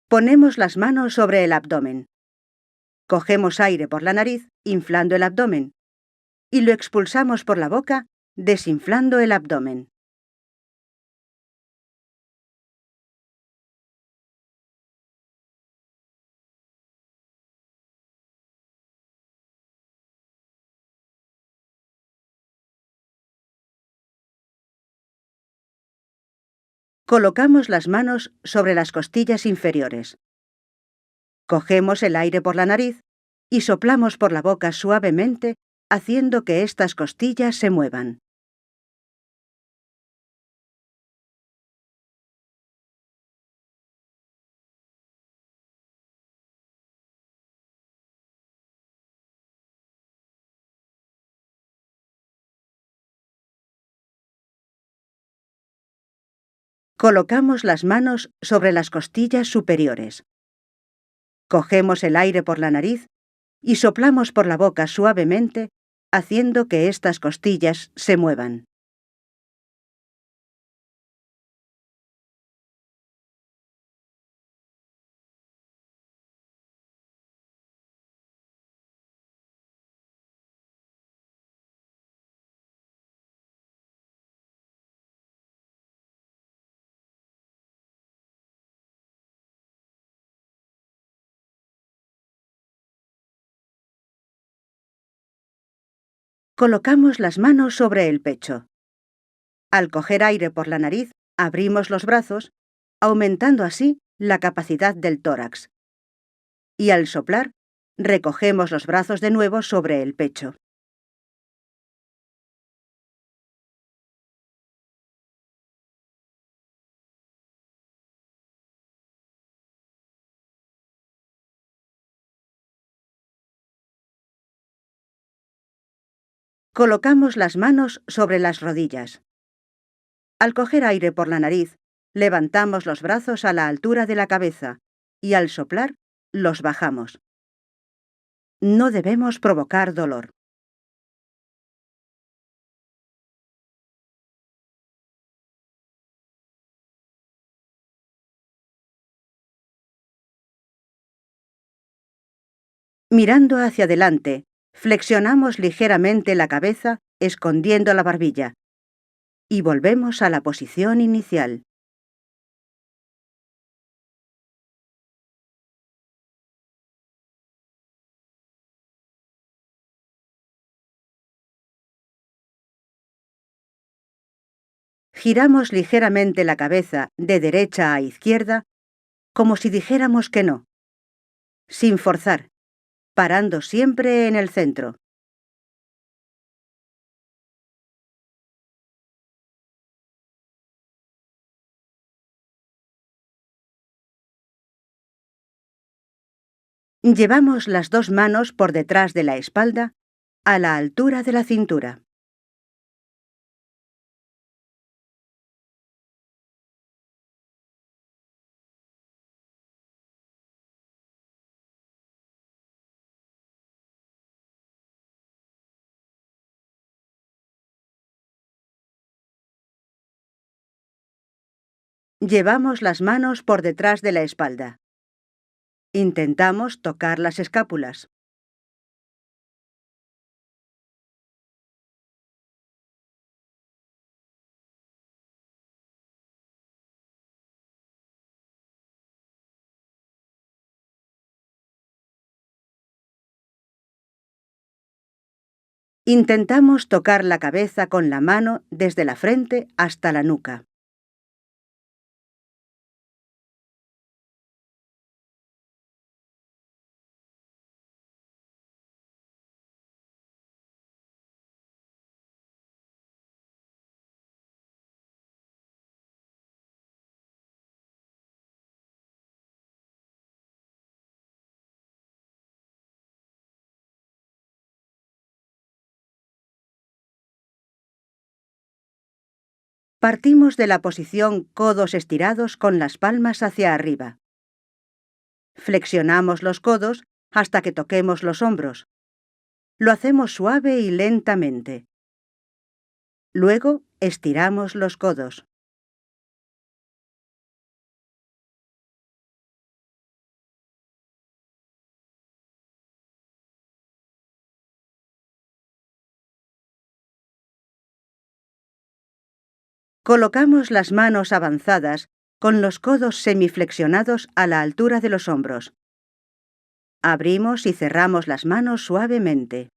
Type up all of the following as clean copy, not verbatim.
Ponemos las manos sobre el abdomen. Cogemos aire por la nariz, inflando el abdomen, y lo expulsamos por la boca, desinflando el abdomen. Colocamos las manos sobre las costillas inferiores. Cogemos el aire por la nariz y soplamos por la boca suavemente, haciendo que estas costillas se muevan. Colocamos las manos sobre las costillas superiores. Cogemos el aire por la nariz y soplamos por la boca suavemente, haciendo que estas costillas se muevan. Colocamos las manos sobre el pecho. Al coger aire por la nariz, abrimos los brazos, aumentando así la capacidad del tórax. Y al soplar, recogemos los brazos de nuevo sobre el pecho. Colocamos las manos sobre las rodillas. Al coger aire por la nariz, levantamos los brazos a la altura de la cabeza y al soplar, los bajamos. No debemos provocar dolor. Mirando hacia adelante, flexionamos ligeramente la cabeza, escondiendo la barbilla, y volvemos a la posición inicial. Giramos ligeramente la cabeza de derecha a izquierda, como si dijéramos que no, sin forzar, parando siempre en el centro. Llevamos las dos manos por detrás de la espalda, a la altura de la cintura. Llevamos las manos por detrás de la espalda. Intentamos tocar las escápulas. Intentamos tocar la cabeza con la mano desde la frente hasta la nuca. Partimos de la posición codos estirados con las palmas hacia arriba. Flexionamos los codos hasta que toquemos los hombros. Lo hacemos suave y lentamente. Luego estiramos los codos. Colocamos las manos avanzadas con los codos semiflexionados a la altura de los hombros. Abrimos y cerramos las manos suavemente.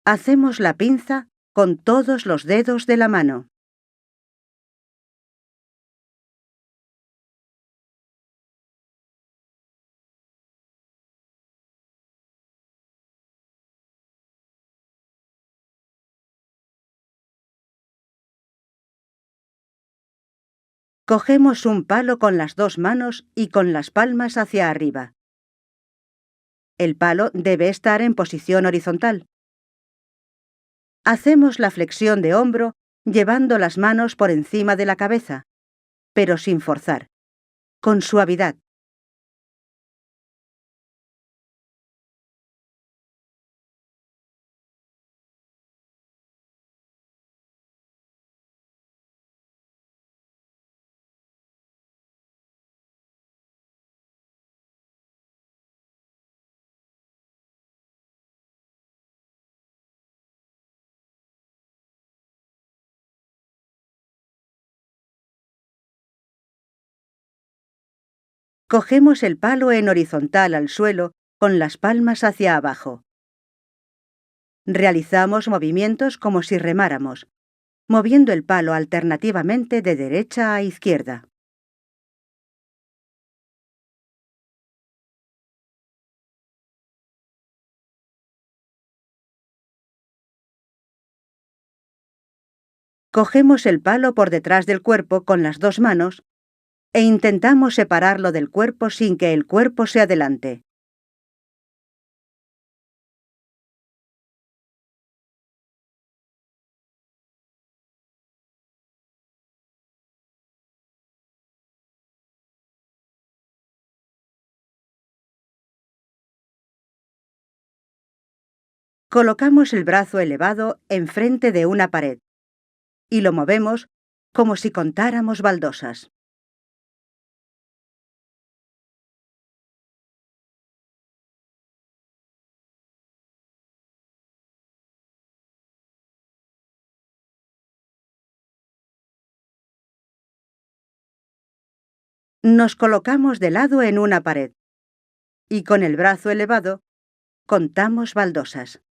Hacemos la pinza con todos los dedos de la mano. Cogemos un palo con las dos manos y con las palmas hacia arriba. El palo debe estar en posición horizontal. Hacemos la flexión de hombro llevando las manos por encima de la cabeza, pero sin forzar, con suavidad. Cogemos el palo en horizontal al suelo con las palmas hacia abajo. Realizamos movimientos como si remáramos, moviendo el palo alternativamente de derecha a izquierda. Cogemos el palo por detrás del cuerpo con las dos manos e intentamos separarlo del cuerpo sin que el cuerpo se adelante. Colocamos el brazo elevado enfrente de una pared y lo movemos como si contáramos baldosas. Nos colocamos de lado en una pared y con el brazo elevado contamos baldosas.